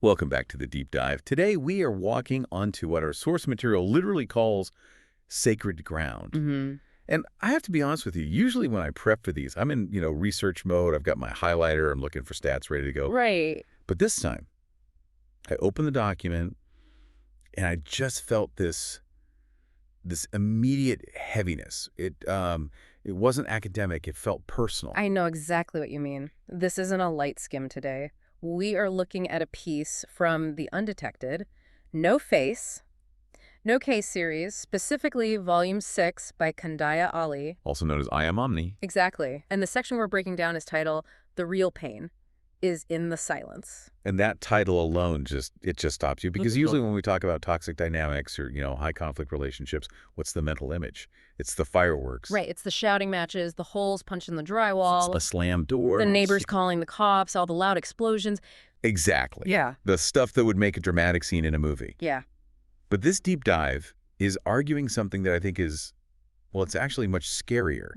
Welcome back to the deep dive. Today we are walking onto what our source material literally calls sacred ground. And I have to be honest with you, usually when I prep for these, I'm in, research mode. I've got my highlighter. I'm looking for stats ready to go. Right. But this time, I opened the document and I just felt this immediate heaviness. It wasn't academic. It felt personal. I know exactly what you mean. This isn't a light skim today. We are looking at a piece from The Undetected, No Face, No Case series, specifically Volume 6 by Kandaya Ali. Also known as I Am Omni. Exactly. And the section we're breaking down is titled The Real Pain is in the Silence. And that title alone just stops you, because usually when we talk about toxic dynamics or, high conflict relationships, what's the mental image? It's the fireworks. Right. It's the shouting matches, the holes punching the drywall. The slammed door. The neighbors calling the cops, all the loud explosions. Exactly. Yeah. The stuff that would make a dramatic scene in a movie. Yeah. But this deep dive is arguing something that I think is, well, it's actually much scarier.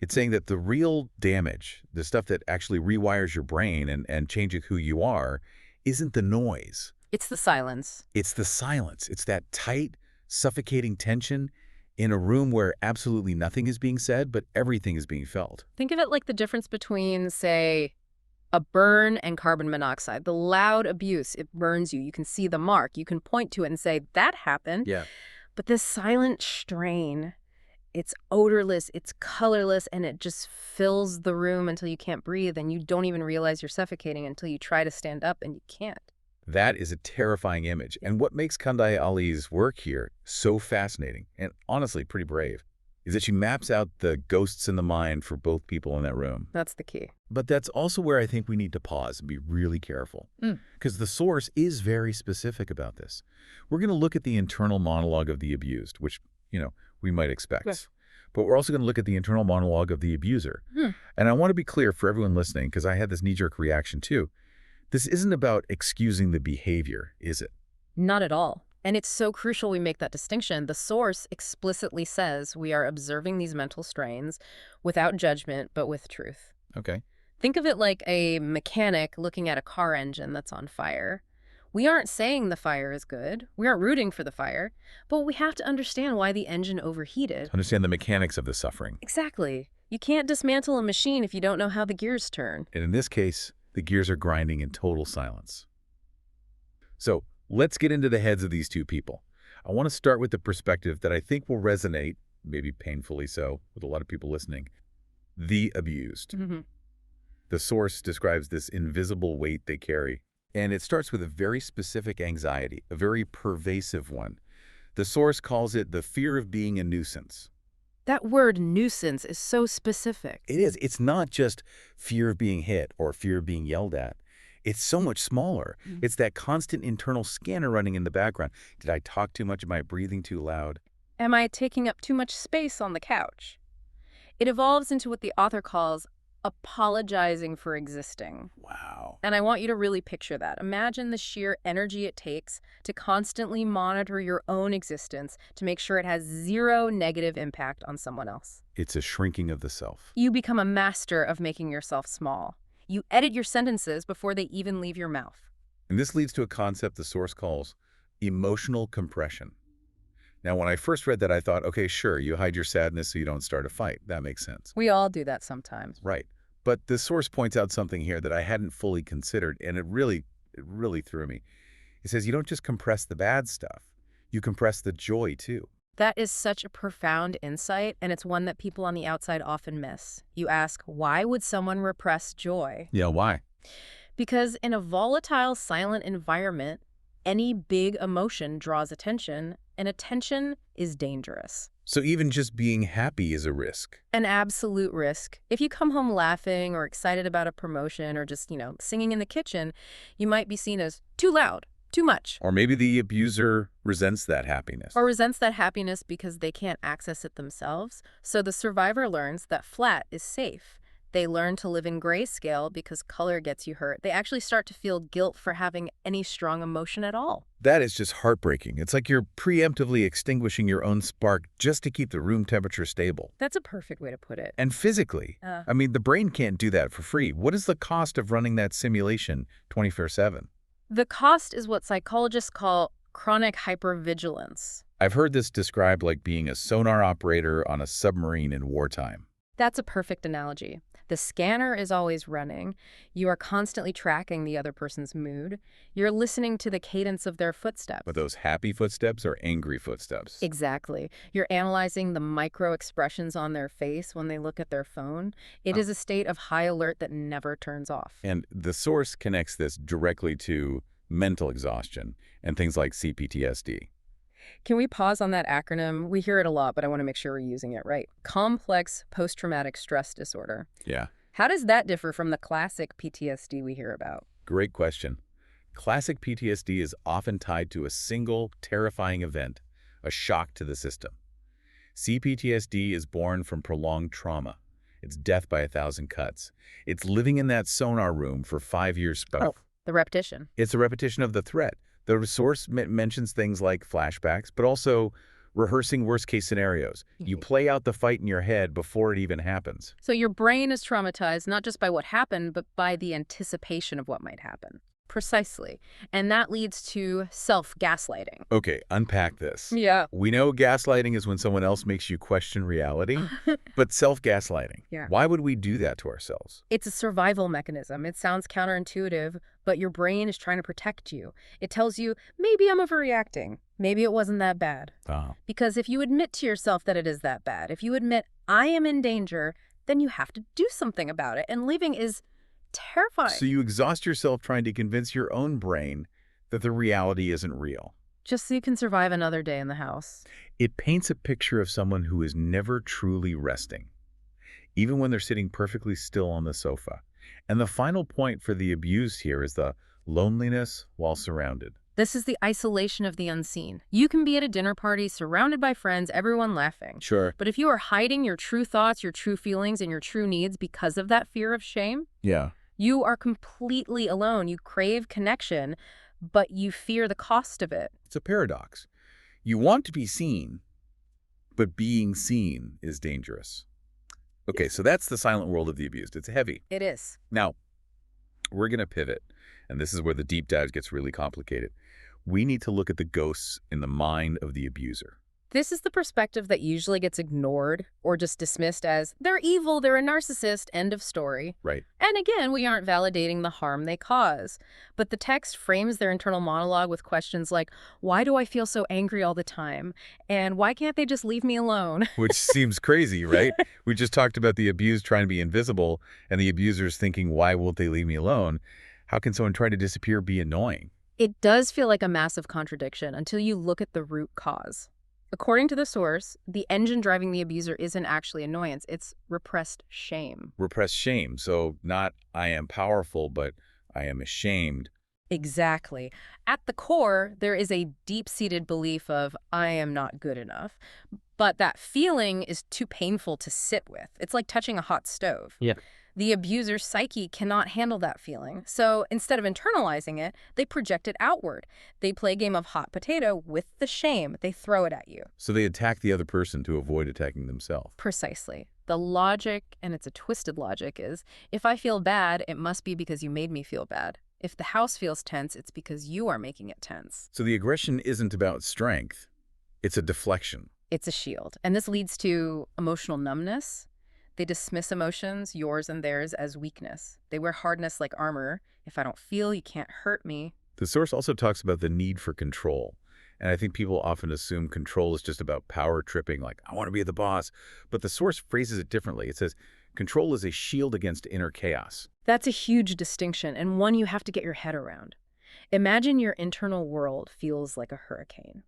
It's saying that the real damage, the stuff that actually rewires your brain and changes who you are, isn't the noise. It's the silence. It's the silence. It's that tight, suffocating tension in a room where absolutely nothing is being said, but everything is being felt. Think of it like the difference between, say, a burn and carbon monoxide. The loud abuse, it burns you. You can see the mark. You can point to it and say, that happened. Yeah. But this silent strain, it's odorless, it's colorless, and it just fills the room until you can't breathe, and you don't even realize you're suffocating until you try to stand up and you can't. That is a terrifying image. And what makes Kandaya Ali's work here so fascinating, and honestly pretty brave, is that she maps out the ghosts in the mind for both people in that room. That's the key. But that's also where I think we need to pause and be really careful. Because the source is very specific about this. We're going to look at the internal monologue of the abused, which, we might expect. Yes. But we're also going to look at the internal monologue of the abuser. And I want to be clear for everyone listening, because I had this knee-jerk reaction too. This isn't about excusing the behavior, is it? Not at all. And it's so crucial we make that distinction. The source explicitly says we are observing these mental strains without judgment, but with truth. Okay. Think of it like a mechanic looking at a car engine that's on fire. We aren't saying the fire is good. We aren't rooting for the fire. But we have to understand why the engine overheated. Understand the mechanics of the suffering. Exactly. You can't dismantle a machine if you don't know how the gears turn. And in this case, the gears are grinding in total silence. So let's get into the heads of these two people. I want to start with the perspective that I think will resonate, maybe painfully so, with a lot of people listening. The abused. The source describes this invisible weight they carry. And it starts with a very specific anxiety, a very pervasive one. The source calls it the fear of being a nuisance. That word nuisance is so specific. It is. It's not just fear of being hit or fear of being yelled at. It's so much smaller. It's that constant internal scanner running in the background. Did I talk too much? Am I breathing too loud? Am I taking up too much space on the couch? It evolves into what the author calls apologizing for existing. Wow. And I want you to really picture that. Imagine the sheer energy it takes to constantly monitor your own existence to make sure it has zero negative impact on someone else. It's a shrinking of the self. You become a master of making yourself small. You edit your sentences before they even leave your mouth. And this leads to a concept the source calls emotional compression. Now, when I first read that, I thought, okay, sure, you hide your sadness so you don't start a fight. That makes sense. We all do that sometimes. Right. But the source points out something here that I hadn't fully considered, and it really threw me. It says you don't just compress the bad stuff. You compress the joy, too. That is such a profound insight, and it's one that people on the outside often miss. You ask, why would someone repress joy? Yeah, why? Because in a volatile, silent environment, any big emotion draws attention, and attention is dangerous. So even just being happy is a risk. An absolute risk. If you come home laughing or excited about a promotion or just, singing in the kitchen, you might be seen as too loud, too much. Or maybe the abuser resents that happiness. Or resents that happiness because they can't access it themselves. So the survivor learns that flat is safe. They learn to live in grayscale because color gets you hurt. They actually start to feel guilt for having any strong emotion at all. That is just heartbreaking. It's like you're preemptively extinguishing your own spark just to keep the room temperature stable. That's a perfect way to put it. And physically, the brain can't do that for free. What is the cost of running that simulation 24/7? The cost is what psychologists call chronic hypervigilance. I've heard this described like being a sonar operator on a submarine in wartime. That's a perfect analogy. The scanner is always running. You are constantly tracking the other person's mood. You're listening to the cadence of their footsteps. But those happy footsteps or angry footsteps? Exactly. You're analyzing the micro expressions on their face when they look at their phone. It is a state of high alert that never turns off. And the source connects this directly to mental exhaustion and things like CPTSD. Can we pause on that acronym? We hear it a lot, but I want to make sure we're using it right. Complex post-traumatic stress disorder. Yeah, How does that differ from the classic PTSD we hear about? great question. Classic PTSD is often tied to a single, terrifying event, a shock to the system. CPTSD is born from prolonged trauma. It's death by 1,000 cuts. It's living in that sonar room for 5 years. The repetition. It's a repetition of the threat. The source mentions things like flashbacks, but also rehearsing worst-case scenarios. You play out the fight in your head before it even happens. So your brain is traumatized not just by what happened, but by the anticipation of what might happen. Precisely. And that leads to self-gaslighting. Okay, unpack this. Yeah. We know gaslighting is when someone else makes you question reality, but self-gaslighting. Yeah. Why would we do that to ourselves? It's a survival mechanism. It sounds counterintuitive, but your brain is trying to protect you. It tells you, maybe I'm overreacting. Maybe it wasn't that bad. Because if you admit to yourself that it is that bad, if you admit, I am in danger, then you have to do something about it. And living is terrifying. So you exhaust yourself trying to convince your own brain that the reality isn't real. Just so you can survive another day in the house. It paints a picture of someone who is never truly resting, even when they're sitting perfectly still on the sofa. And the final point for the abused here is the loneliness while surrounded. This is the isolation of the unseen. You can be at a dinner party, surrounded by friends, everyone laughing. Sure. But if you are hiding your true thoughts, your true feelings, and your true needs because of that fear of shame, Yeah. you are completely alone. You crave connection, but you fear the cost of it. It's a paradox. You want to be seen, but being seen is dangerous. Okay, so that's the silent world of the abused. It's heavy. It is. Now, we're going to pivot, and this is where the deep dive gets really complicated. We need to look at the ghosts in the mind of the abuser. This is the perspective that usually gets ignored or just dismissed as, they're evil, they're a narcissist, end of story. Right. And again, we aren't validating the harm they cause. But the text frames their internal monologue with questions like, why do I feel so angry all the time? And why can't they just leave me alone? Which seems crazy, right? We just talked about the abused trying to be invisible and the abusers thinking, why won't they leave me alone? How can someone try to disappear be annoying? It does feel like a massive contradiction until you look at the root cause. According to the source, the engine driving the abuser isn't actually annoyance, it's repressed shame. Repressed shame. So not I am powerful, but I am ashamed. Exactly. At the core, there is a deep-seated belief of, I am not good enough. But that feeling is too painful to sit with. It's like touching a hot stove. Yeah. The abuser's psyche cannot handle that feeling. So instead of internalizing it, they project it outward. They play a game of hot potato with the shame. They throw it at you. So they attack the other person to avoid attacking themselves. Precisely. The logic, and it's a twisted logic, is if I feel bad, it must be because you made me feel bad. If the house feels tense, it's because you are making it tense. So the aggression isn't about strength. It's a deflection. It's a shield. And this leads to emotional numbness. They dismiss emotions, yours and theirs, as weakness. They wear hardness like armor. If I don't feel, you can't hurt me. The source also talks about the need for control. And I think people often assume control is just about power tripping, like, I want to be the boss. But the source phrases it differently. It says, control is a shield against inner chaos. That's a huge distinction, and one you have to get your head around. Imagine your internal world feels like a hurricane.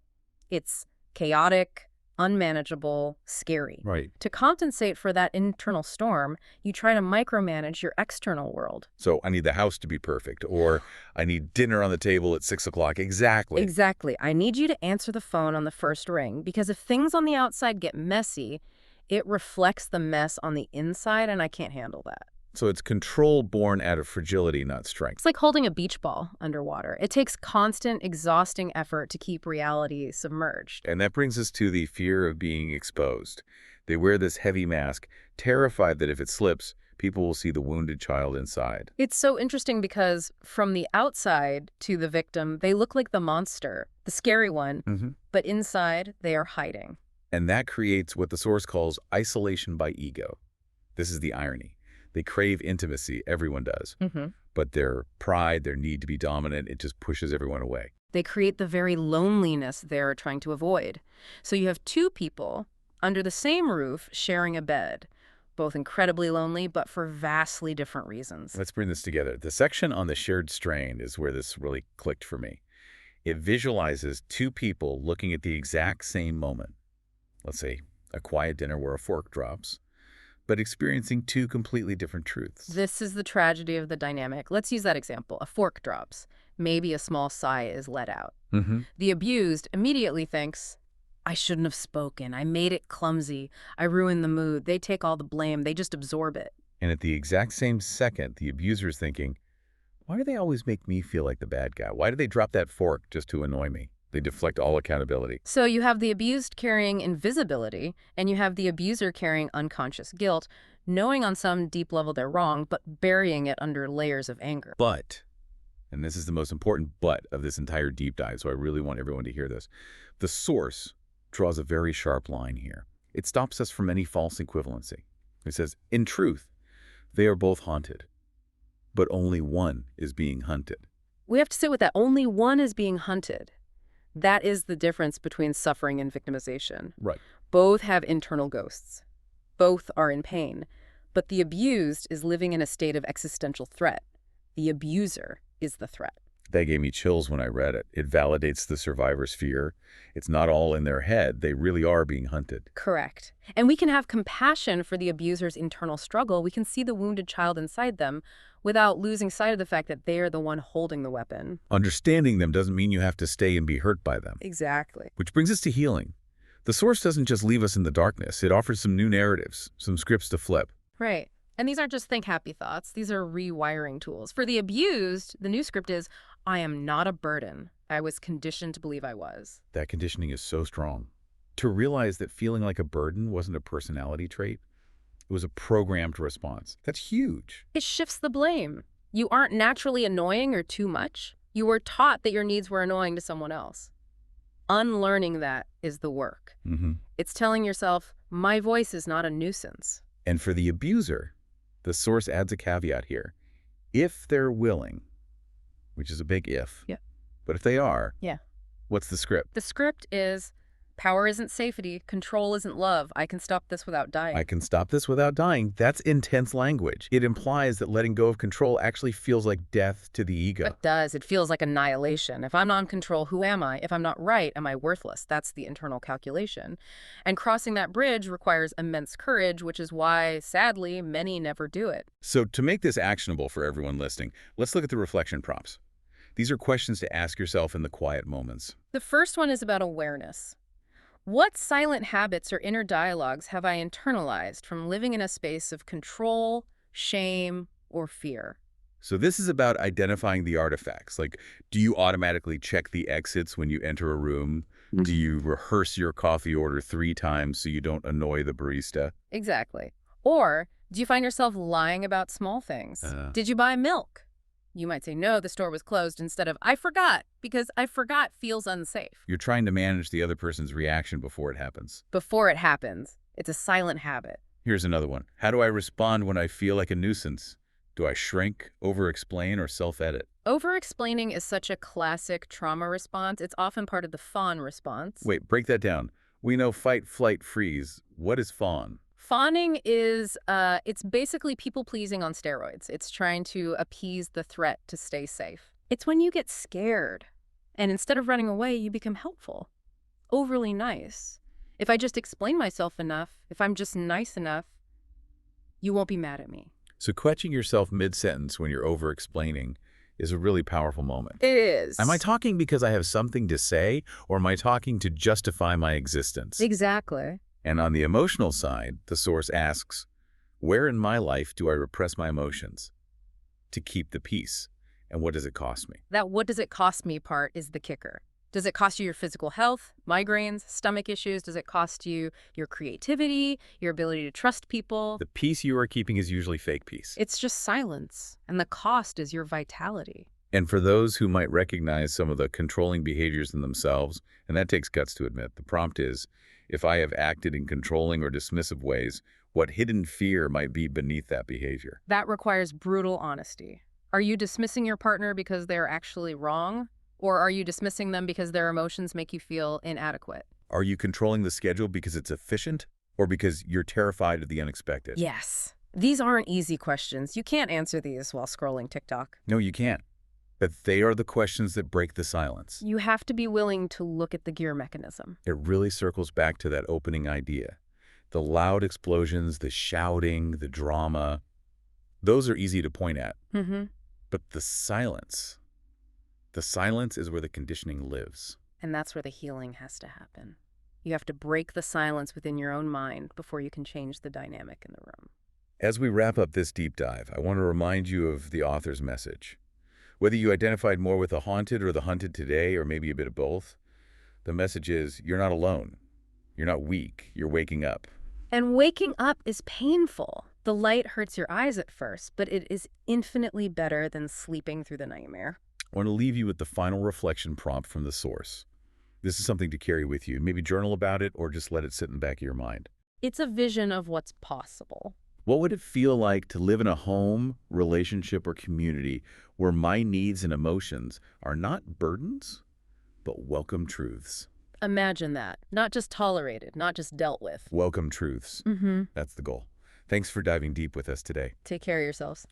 It's chaotic, unmanageable, scary. Right. To compensate for that internal storm, you try to micromanage your external world. So I need the house to be perfect, or I need dinner on the table at 6 o'clock. Exactly. Exactly. I need you to answer the phone on the first ring, because if things on the outside get messy, it reflects the mess on the inside, and I can't handle that. So it's control born out of fragility, not strength. It's like holding a beach ball underwater. It takes constant, exhausting effort to keep reality submerged. And that brings us to the fear of being exposed. They wear this heavy mask, terrified that if it slips, People will see the wounded child inside. It's so interesting because from the outside to the victim, they look like the monster, the scary one, but inside they are hiding. And that creates what the source calls isolation by ego. This is the irony. They crave intimacy, everyone does. But their pride, their need to be dominant, it just pushes everyone away. They create the very loneliness they're trying to avoid. So you have two people under the same roof sharing a bed, both incredibly lonely, but for vastly different reasons. Let's bring this together. The section on the shared strain is where this really clicked for me. It visualizes two people looking at the exact same moment. Let's say a quiet dinner where a fork drops, but experiencing two completely different truths. This is the tragedy of the dynamic. Let's use that example. A fork drops. Maybe a small sigh is let out. The abused immediately thinks, I shouldn't have spoken. I made it clumsy. I ruined the mood. They take all the blame. They just absorb it. And at the exact same second, the abuser is thinking, why do they always make me feel like the bad guy? Why do they drop that fork just to annoy me? They deflect all accountability. So you have the abused carrying invisibility, and you have the abuser carrying unconscious guilt, knowing on some deep level they're wrong, but burying it under layers of anger. But, and this is the most important but of this entire deep dive, so I really want everyone to hear this, the source draws a very sharp line here. It stops us from any false equivalency. It says, in truth, they are both haunted, but only one is being hunted. We have to sit with that. Only one is being hunted. That is the difference between suffering and victimization. Right. Both have internal ghosts. Both are in pain. But the abused is living in a state of existential threat. The abuser is the threat. That gave me chills when I read it. It validates the survivor's fear. It's not all in their head. They really are being hunted. Correct. And we can have compassion for the abuser's internal struggle. We can see the wounded child inside them without losing sight of the fact that they are the one holding the weapon. Understanding them doesn't mean you have to stay and be hurt by them. Exactly. Which brings us to healing. The source doesn't just leave us in the darkness. It offers some new narratives, some scripts to flip. Right. And these aren't just think happy thoughts. These are rewiring tools. For the abused, the new script is, I am not a burden. I was conditioned to believe I was. That conditioning is so strong. To realize that feeling like a burden wasn't a personality trait, it was a programmed response. That's huge. It shifts the blame. You aren't naturally annoying or too much. You were taught that your needs were annoying to someone else. Unlearning that is the work. It's telling yourself, my voice is not a nuisance. And for the abuser, the source adds a caveat here. If they're willing, which is a big if, but if they are, what's the script? The script is, power isn't safety, control isn't love. I can stop this without dying. I can stop this without dying. That's intense language. It implies that letting go of control actually feels like death to the ego. It does. It feels like annihilation. If I'm not in control, who am I? If I'm not right, am I worthless? That's the internal calculation. And crossing that bridge requires immense courage, which is why, sadly, many never do it. So to make this actionable for everyone listening, let's look at the reflection prompts. These are questions to ask yourself in the quiet moments. The first one is about awareness. What silent habits or inner dialogues have I internalized from living in a space of control, shame, or fear? So this is about identifying the artifacts. Like, do you automatically check the exits when you enter a room? Do you rehearse your coffee order 3 times so you don't annoy the barista? Exactly. Or do you find yourself lying about small things? Did you buy milk? You might say, no, the store was closed, instead of, I forgot, because I forgot feels unsafe. You're trying to manage the other person's reaction before it happens. Before it happens. It's a silent habit. Here's another one. How do I respond when I feel like a nuisance? Do I shrink, over-explain, or self-edit? Over-explaining is such a classic trauma response. It's often part of the fawn response. Wait, break that down. We know fight, flight, freeze. What is fawn? Fawning is, it's basically people-pleasing on steroids. It's trying to appease the threat to stay safe. It's when you get scared, and instead of running away, you become helpful, overly nice. If I just explain myself enough, if I'm just nice enough, you won't be mad at me. So catching yourself mid-sentence when you're over-explaining is a really powerful moment. It is. Am I talking because I have something to say, or am I talking to justify my existence? Exactly. And on the emotional side, the source asks, where in my life do I repress my emotions to keep the peace? And what does it cost me? That what does it cost me part is the kicker. Does it cost you your physical health, migraines, stomach issues? Does it cost you your creativity, your ability to trust people? The peace you are keeping is usually fake peace. It's just silence, and the cost is your vitality. And for those who might recognize some of the controlling behaviors in themselves, and that takes guts to admit, the prompt is, if I have acted in controlling or dismissive ways, what hidden fear might be beneath that behavior? That requires brutal honesty. Are you dismissing your partner because they're actually wrong? Or are you dismissing them because their emotions make you feel inadequate? Are you controlling the schedule because it's efficient or because you're terrified of the unexpected? Yes. These aren't easy questions. You can't answer these while scrolling TikTok. No, you can't. But they are the questions that break the silence. You have to be willing to look at the gear mechanism. It really circles back to that opening idea. The loud explosions, the shouting, the drama, those are easy to point at. But the silence is where the conditioning lives. And that's where the healing has to happen. You have to break the silence within your own mind before you can change the dynamic in the room. As we wrap up this deep dive, I want to remind you of the author's message. Whether you identified more with the haunted or the hunted today, or maybe a bit of both, the message is you're not alone. You're not weak. You're waking up. And waking up is painful. The light hurts your eyes at first, but it is infinitely better than sleeping through the nightmare. I want to leave you with the final reflection prompt from the source. This is something to carry with you. Maybe journal about it or just let it sit in the back of your mind. It's a vision of what's possible. What would it feel like to live in a home, relationship, or community where my needs and emotions are not burdens, but welcome truths? Imagine that. Not just tolerated, not just dealt with. Welcome truths. That's the goal. Thanks for diving deep with us today. Take care of yourselves.